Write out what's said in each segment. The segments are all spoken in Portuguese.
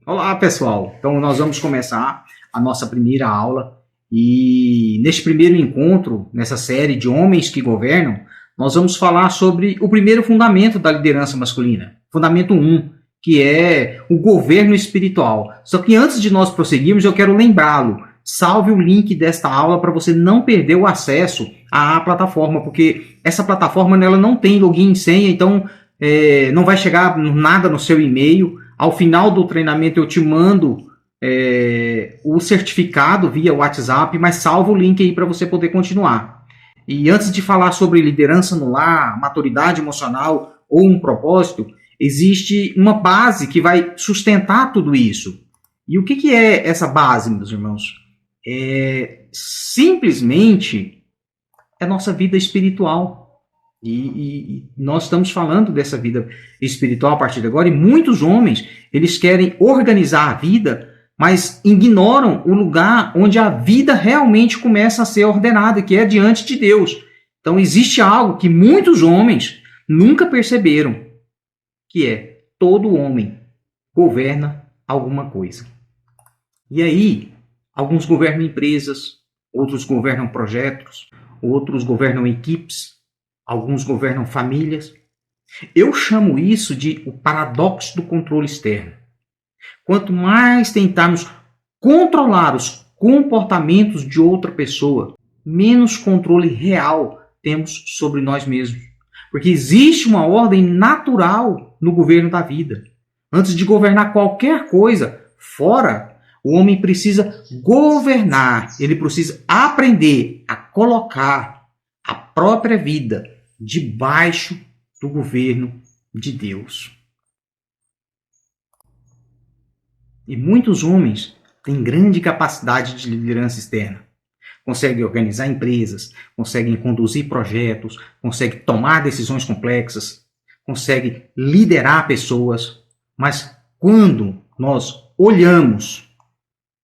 Olá, pessoal. Então, nós vamos começar a nossa primeira aula e neste primeiro encontro, nessa série de Homens que Governam, nós vamos falar sobre o primeiro fundamento da liderança masculina, fundamento 1, que é o governo espiritual. Só que antes de nós prosseguirmos, eu quero lembrá-lo. Salve o link desta aula para você não perder o acesso à plataforma, porque essa plataforma ela não tem login e senha, então não vai chegar nada no seu e-mail. Ao final do treinamento eu te mando o certificado via WhatsApp, mas salva o link aí para você poder continuar. E antes de falar sobre liderança no lar, maturidade emocional ou um propósito, existe uma base que vai sustentar tudo isso. E o que é essa base, meus irmãos? Simplesmente é nossa vida espiritual. E nós estamos falando dessa vida espiritual a partir de agora, e muitos homens, eles querem organizar a vida, mas ignoram o lugar onde a vida realmente começa a ser ordenada, que é diante de Deus. Então existe algo que muitos homens nunca perceberam, que é todo homem governa alguma coisa. E aí, alguns governam empresas, outros governam projetos, outros governam equipes, alguns governam famílias. Eu chamo isso de o paradoxo do controle externo. Quanto mais tentarmos controlar os comportamentos de outra pessoa, menos controle real temos sobre nós mesmos. Porque existe uma ordem natural no governo da vida. Antes de governar qualquer coisa fora, o homem precisa governar. Ele precisa aprender a colocar a própria vida debaixo do governo de Deus. E muitos homens têm grande capacidade de liderança externa. Conseguem organizar empresas, conseguem conduzir projetos, conseguem tomar decisões complexas, conseguem liderar pessoas. Mas quando nós olhamos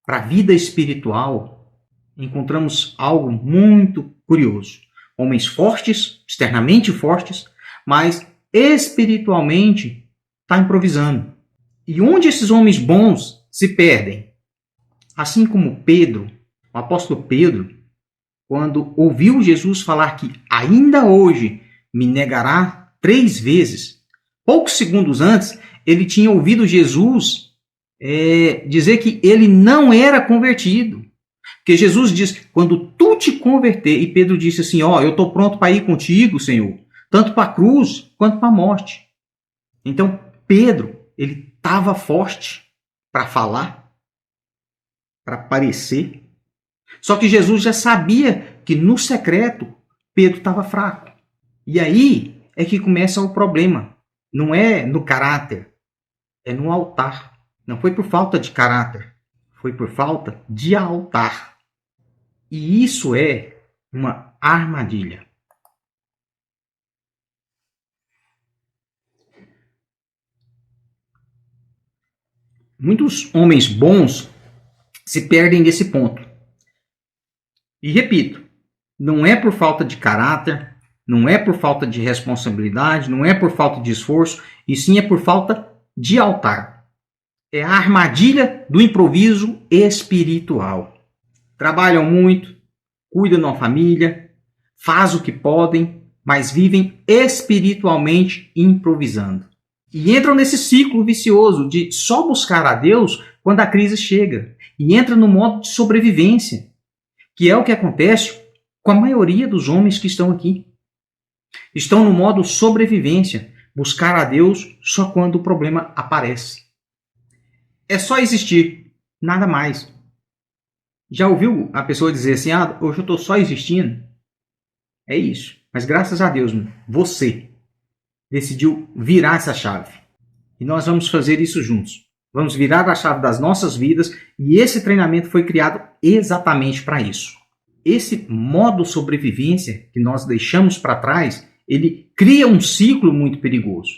para a vida espiritual, encontramos algo muito curioso. Homens fortes, externamente fortes, mas espiritualmente está improvisando. E onde esses homens bons se perdem? Assim como Pedro, o apóstolo Pedro, quando ouviu Jesus falar que ainda hoje me negará 3 vezes, poucos segundos antes, ele tinha ouvido Jesus dizer que ele não era convertido. Porque Jesus diz, quando tu te converter, e Pedro disse assim, eu estou pronto para ir contigo, Senhor, tanto para a cruz quanto para a morte. Então, Pedro, ele estava forte para falar, para aparecer. Só que Jesus já sabia que no secreto, Pedro estava fraco. E aí é que começa o problema. Não é no caráter, é no altar. Não foi por falta de caráter, foi por falta de altar. E isso é uma armadilha. Muitos homens bons se perdem nesse ponto. E repito, não é por falta de caráter, não é por falta de responsabilidade, não é por falta de esforço, e sim é por falta de altar. É a armadilha do improviso espiritual. Trabalham muito, cuidam da família, fazem o que podem, mas vivem espiritualmente improvisando. E entram nesse ciclo vicioso de só buscar a Deus quando a crise chega. E entra no modo de sobrevivência, que é o que acontece com a maioria dos homens que estão aqui. Estão no modo sobrevivência, buscar a Deus só quando o problema aparece. É só existir, nada mais. Já ouviu a pessoa dizer assim, hoje eu estou só existindo? É isso. Mas graças a Deus, você decidiu virar essa chave. E nós vamos fazer isso juntos. Vamos virar a chave das nossas vidas e esse treinamento foi criado exatamente para isso. Esse modo sobrevivência que nós deixamos para trás, ele cria um ciclo muito perigoso.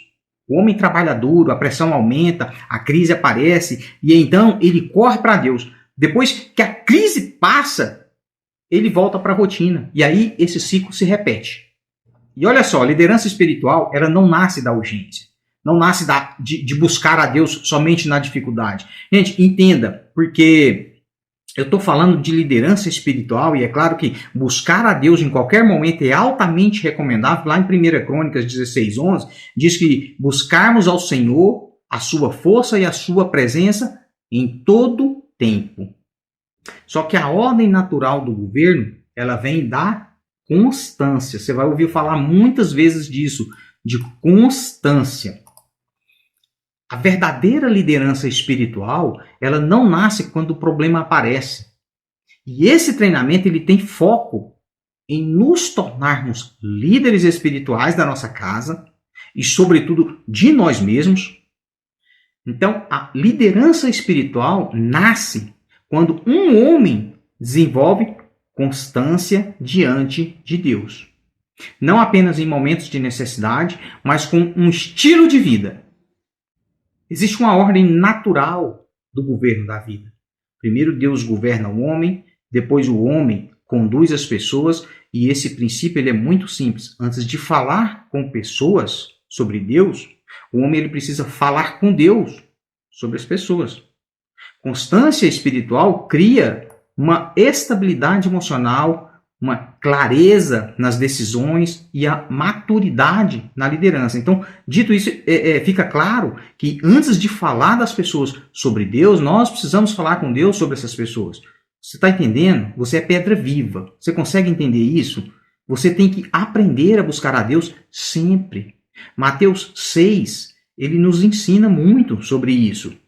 O homem trabalha duro, a pressão aumenta, a crise aparece e então ele corre para Deus. Depois que a crise passa, ele volta para a rotina. E aí esse ciclo se repete. E olha só, a liderança espiritual ela não nasce da urgência. Não nasce de buscar a Deus somente na dificuldade. Gente, entenda, porque eu estou falando de liderança espiritual e é claro que buscar a Deus em qualquer momento é altamente recomendável. Lá em 1 Crônicas 16:11 diz que buscarmos ao Senhor a sua força e a sua presença em todo tempo. Só que a ordem natural do governo, ela vem da constância. Você vai ouvir falar muitas vezes disso, de constância. A verdadeira liderança espiritual, ela não nasce quando o problema aparece. E esse treinamento, ele tem foco em nos tornarmos líderes espirituais da nossa casa e, sobretudo, de nós mesmos. Então, a liderança espiritual nasce quando um homem desenvolve constância diante de Deus. Não apenas em momentos de necessidade, mas com um estilo de vida. Existe uma ordem natural do governo da vida. Primeiro Deus governa o homem, depois o homem conduz as pessoas, e esse princípio ele é muito simples. Antes de falar com pessoas sobre Deus, o homem ele precisa falar com Deus sobre as pessoas. Constância espiritual cria uma estabilidade emocional, uma clareza nas decisões e a maturidade na liderança. Então, dito isso, fica claro que antes de falar das pessoas sobre Deus, nós precisamos falar com Deus sobre essas pessoas. Você está entendendo? Você é pedra viva. Você consegue entender isso? Você tem que aprender a buscar a Deus sempre. Mateus 6, ele nos ensina muito sobre isso.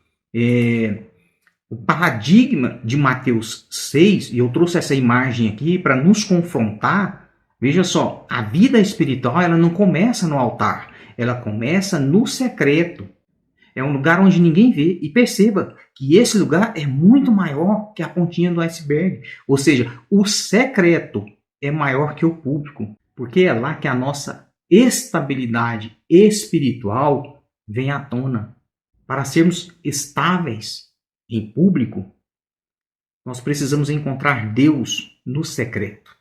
O paradigma de Mateus 6, e eu trouxe essa imagem aqui para nos confrontar. Veja só, a vida espiritual ela não começa no altar, ela começa no secreto. É um lugar onde ninguém vê. E perceba que esse lugar é muito maior que a pontinha do iceberg. Ou seja, o secreto é maior que o público, porque é lá que a nossa estabilidade espiritual vem à tona. Para sermos estáveis em público, nós precisamos encontrar Deus no secreto.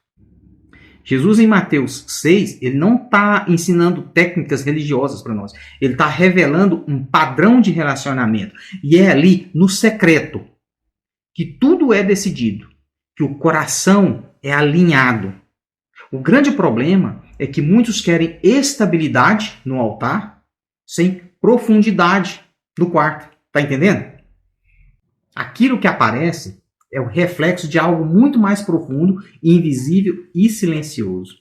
Jesus, em Mateus 6, ele não está ensinando técnicas religiosas para nós. Ele está revelando um padrão de relacionamento. E é ali, no secreto, que tudo é decidido, que o coração é alinhado. O grande problema é que muitos querem estabilidade no altar sem profundidade no quarto. Está entendendo? Aquilo que aparece é o reflexo de algo muito mais profundo, invisível e silencioso.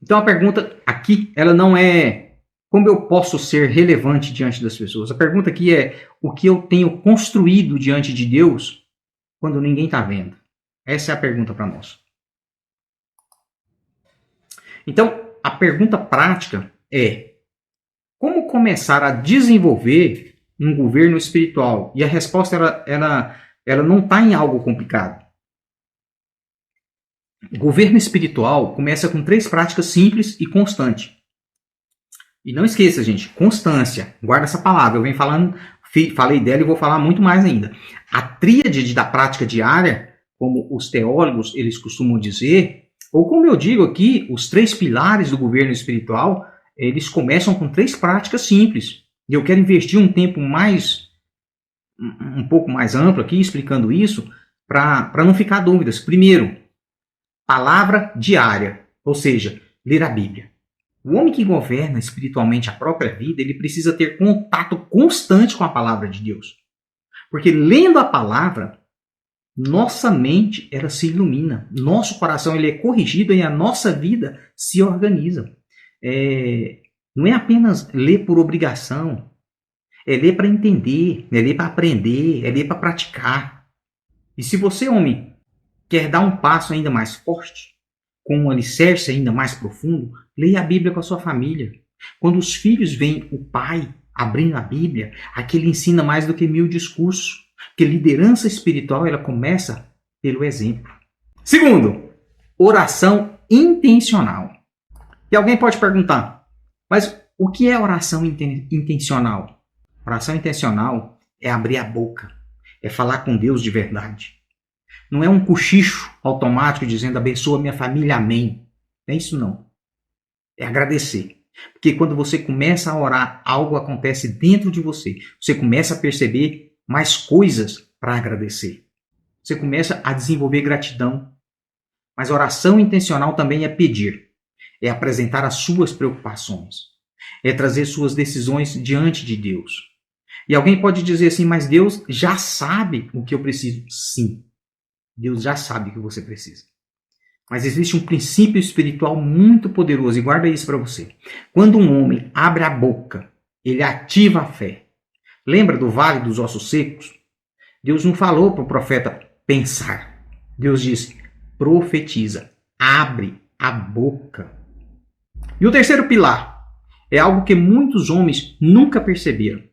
Então a pergunta aqui, ela não é como eu posso ser relevante diante das pessoas. A pergunta aqui é o que eu tenho construído diante de Deus quando ninguém está vendo. Essa é a pergunta para nós. Então, a pergunta prática é como começar a desenvolver um governo espiritual? E a resposta ela não está em algo complicado. O governo espiritual começa com 3 práticas simples e constantes. E não esqueça, gente, constância. Guarda essa palavra. Eu venho falei dela e vou falar muito mais ainda. A tríade da prática diária, como os teólogos eles costumam dizer, ou como eu digo aqui, os 3 pilares do governo espiritual, eles começam com 3 práticas simples. E eu quero investir um tempo um pouco mais amplo aqui, explicando isso, para não ficar dúvidas. Primeiro, palavra diária, ou seja, ler a Bíblia. O homem que governa espiritualmente a própria vida, ele precisa ter contato constante com a palavra de Deus. Porque lendo a palavra, nossa mente ela se ilumina, nosso coração ele é corrigido e a nossa vida se organiza. Não é apenas ler por obrigação, é ler para entender, é ler para aprender, é ler para praticar. E se você, homem, quer dar um passo ainda mais forte, com um alicerce ainda mais profundo, leia a Bíblia com a sua família. Quando os filhos veem o pai abrindo a Bíblia, aquele ensina mais do que 1000 discursos. Porque liderança espiritual ela começa pelo exemplo. Segundo, oração intencional. E alguém pode perguntar, mas o que é oração intencional? Oração intencional é abrir a boca, é falar com Deus de verdade. Não é um cochicho automático dizendo abençoa minha família, amém. Não é isso não. É agradecer. Porque quando você começa a orar, algo acontece dentro de você. Você começa a perceber mais coisas para agradecer. Você começa a desenvolver gratidão. Mas oração intencional também é pedir. É apresentar as suas preocupações. É trazer suas decisões diante de Deus. E alguém pode dizer assim, mas Deus já sabe o que eu preciso. Sim, Deus já sabe o que você precisa. Mas existe um princípio espiritual muito poderoso, e guarda isso para você. Quando um homem abre a boca, ele ativa a fé. Lembra do vale dos ossos secos? Deus não falou para o profeta pensar. Deus disse, profetiza, abre a boca. E o terceiro pilar é algo que muitos homens nunca perceberam.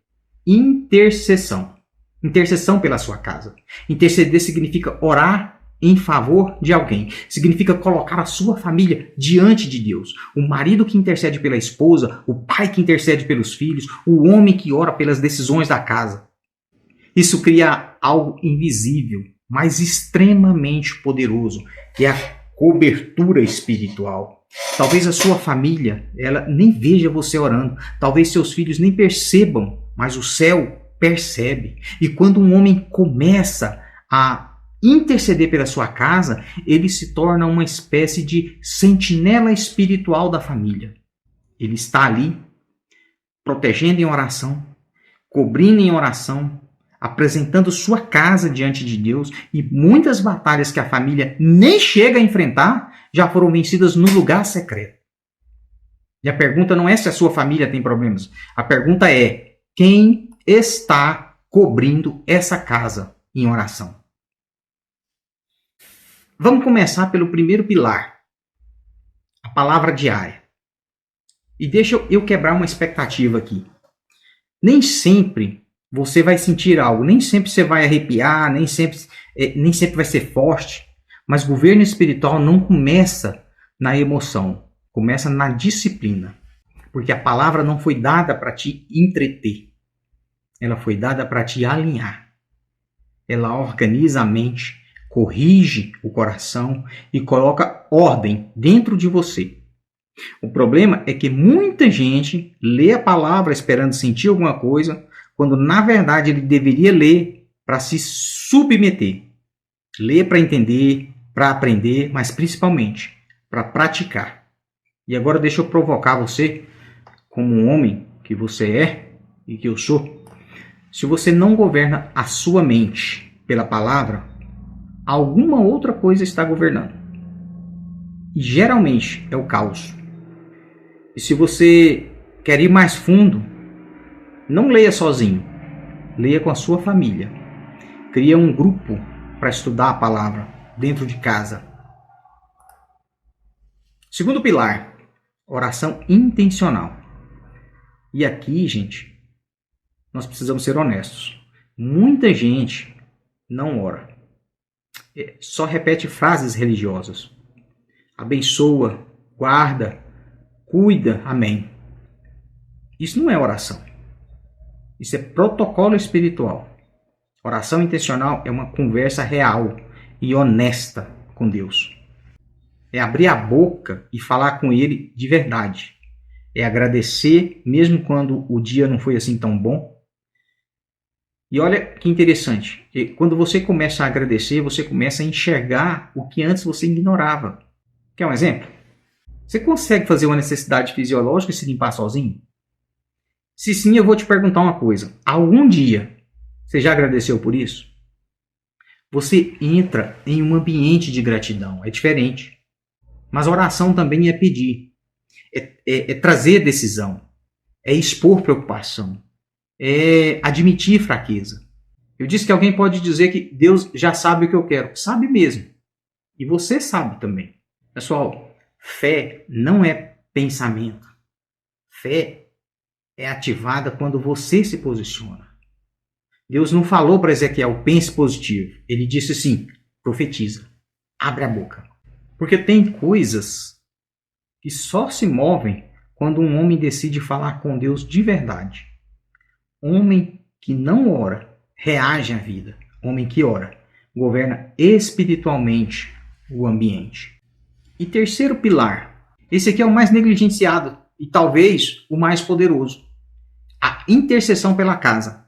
Intercessão. Intercessão pela sua casa. Interceder significa orar em favor de alguém. Significa colocar a sua família diante de Deus. O marido que intercede pela esposa, o pai que intercede pelos filhos, o homem que ora pelas decisões da casa. Isso cria algo invisível, mas extremamente poderoso, que é a cobertura espiritual. Talvez a sua família, ela nem veja você orando. Talvez seus filhos nem percebam, mas o céu percebe. E quando um homem começa a interceder pela sua casa, ele se torna uma espécie de sentinela espiritual da família. Ele está ali, protegendo em oração, cobrindo em oração, apresentando sua casa diante de Deus, e muitas batalhas que a família nem chega a enfrentar já foram vencidas no lugar secreto. E a pergunta não é se a sua família tem problemas. A pergunta é, quem está cobrindo essa casa em oração? Vamos começar pelo primeiro pilar, a palavra diária. E deixa eu quebrar uma expectativa aqui. Nem sempre você vai sentir algo, nem sempre você vai arrepiar, nem sempre vai ser forte, mas governo espiritual não começa na emoção, começa na disciplina. Porque a palavra não foi dada para te entreter, ela foi dada para te alinhar. Ela organiza a mente, corrige o coração e coloca ordem dentro de você. O problema é que muita gente lê a palavra esperando sentir alguma coisa, quando na verdade ele deveria ler para se submeter. Ler para entender, para aprender, mas principalmente para praticar. E agora deixa eu provocar você, como um homem que você é e que eu sou. Se você não governa a sua mente pela palavra, alguma outra coisa está governando. E geralmente é o caos. E se você quer ir mais fundo, não leia sozinho. Leia com a sua família. Cria um grupo para estudar a palavra dentro de casa. Segundo pilar, oração intencional. E aqui, gente, nós precisamos ser honestos. Muita gente não ora. Só repete frases religiosas. Abençoa, guarda, cuida, amém. Isso não é oração. Isso é protocolo espiritual. Oração intencional é uma conversa real e honesta com Deus. É abrir a boca e falar com Ele de verdade. É agradecer mesmo quando o dia não foi assim tão bom. E olha que interessante, quando você começa a agradecer, você começa a enxergar o que antes você ignorava. Quer um exemplo? Você consegue fazer uma necessidade fisiológica e se limpar sozinho? Se sim, eu vou te perguntar uma coisa. Algum dia você já agradeceu por isso? Você entra em um ambiente de gratidão, é diferente. Mas oração também é pedir, é trazer decisão, é expor preocupação. É admitir fraqueza. Eu disse que alguém pode dizer que Deus já sabe o que eu quero. Sabe mesmo. E você sabe também. Pessoal, fé não é pensamento. Fé é ativada quando você se posiciona. Deus não falou para Ezequiel, pense positivo. Ele disse assim, profetiza, abre a boca. Porque tem coisas que só se movem quando um homem decide falar com Deus de verdade. Homem que não ora, reage à vida. Homem que ora, governa espiritualmente o ambiente. E terceiro pilar, esse aqui é o mais negligenciado e talvez o mais poderoso: a intercessão pela casa.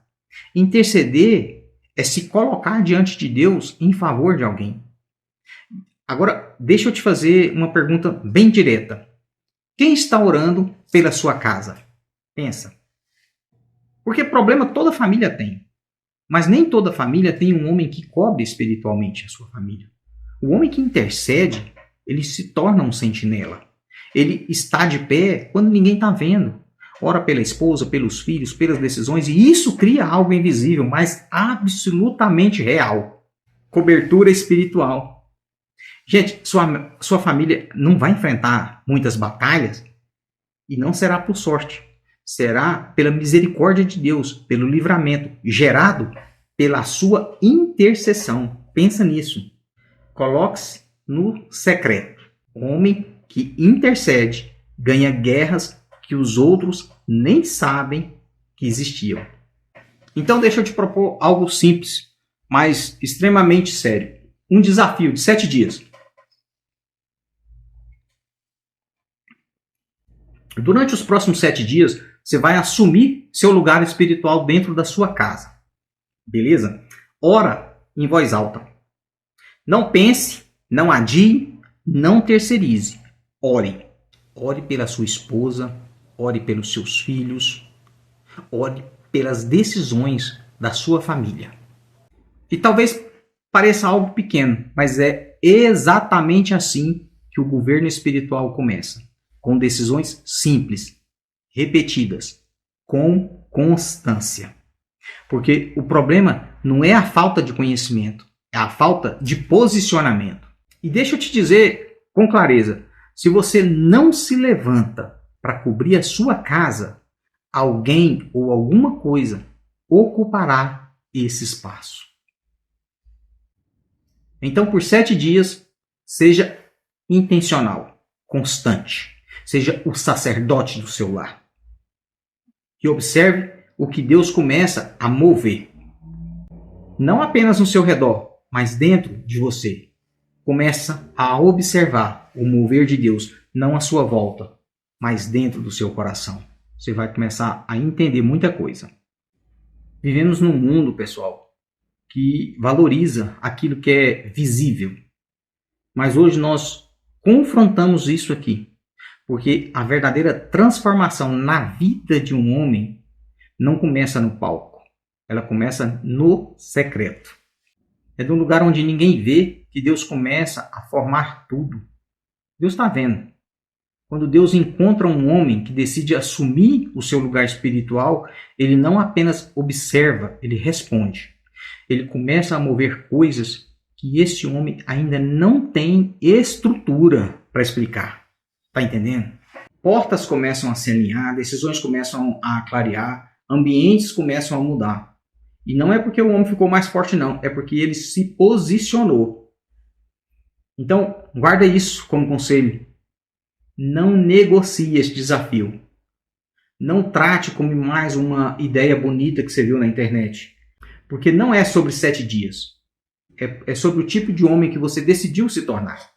Interceder é se colocar diante de Deus em favor de alguém. Agora, deixa eu te fazer uma pergunta bem direta. Quem está orando pela sua casa? Pensa. Porque problema toda família tem. Mas nem toda família tem um homem que cobre espiritualmente a sua família. O homem que intercede, ele se torna um sentinela. Ele está de pé quando ninguém está vendo. Ora pela esposa, pelos filhos, pelas decisões, e isso cria algo invisível, mas absolutamente real. Cobertura espiritual. Gente, sua família não vai enfrentar muitas batalhas e não será por sorte. Será pela misericórdia de Deus, pelo livramento gerado pela sua intercessão. Pensa nisso. Coloque-se no secreto. Homem que intercede ganha guerras que os outros nem sabem que existiam. Então deixa eu te propor algo simples, mas extremamente sério. Um desafio de 7 dias. Durante os próximos 7 dias, você vai assumir seu lugar espiritual dentro da sua casa. Beleza? Ora em voz alta. Não pense, não adie, não terceirize. Ore. Ore pela sua esposa, ore pelos seus filhos, ore pelas decisões da sua família. E talvez pareça algo pequeno, mas é exatamente assim que o governo espiritual começa. Com decisões simples, repetidas, com constância. Porque o problema não é a falta de conhecimento, é a falta de posicionamento. E deixa eu te dizer com clareza, se você não se levanta para cobrir a sua casa, alguém ou alguma coisa ocupará esse espaço. Então, por 7 dias, seja intencional, constante. Seja o sacerdote do seu lar. E observe o que Deus começa a mover. Não apenas no seu redor, mas dentro de você. Começa a observar o mover de Deus, não à sua volta, mas dentro do seu coração. Você vai começar a entender muita coisa. Vivemos num mundo, pessoal, que valoriza aquilo que é visível. Mas hoje nós confrontamos isso aqui. Porque a verdadeira transformação na vida de um homem não começa no palco. Ela começa no secreto. É de um lugar onde ninguém vê que Deus começa a formar tudo. Deus está vendo. Quando Deus encontra um homem que decide assumir o seu lugar espiritual, ele não apenas observa, ele responde. Ele começa a mover coisas que esse homem ainda não tem estrutura para explicar. Tá entendendo? Portas começam a se alinhar, decisões começam a clarear, ambientes começam a mudar. E não é porque o homem ficou mais forte, não. É porque ele se posicionou. Então, guarda isso como conselho. Não negocie este desafio. Não trate como mais uma ideia bonita que você viu na internet. Porque não é sobre 7 dias. É sobre o tipo de homem que você decidiu se tornar.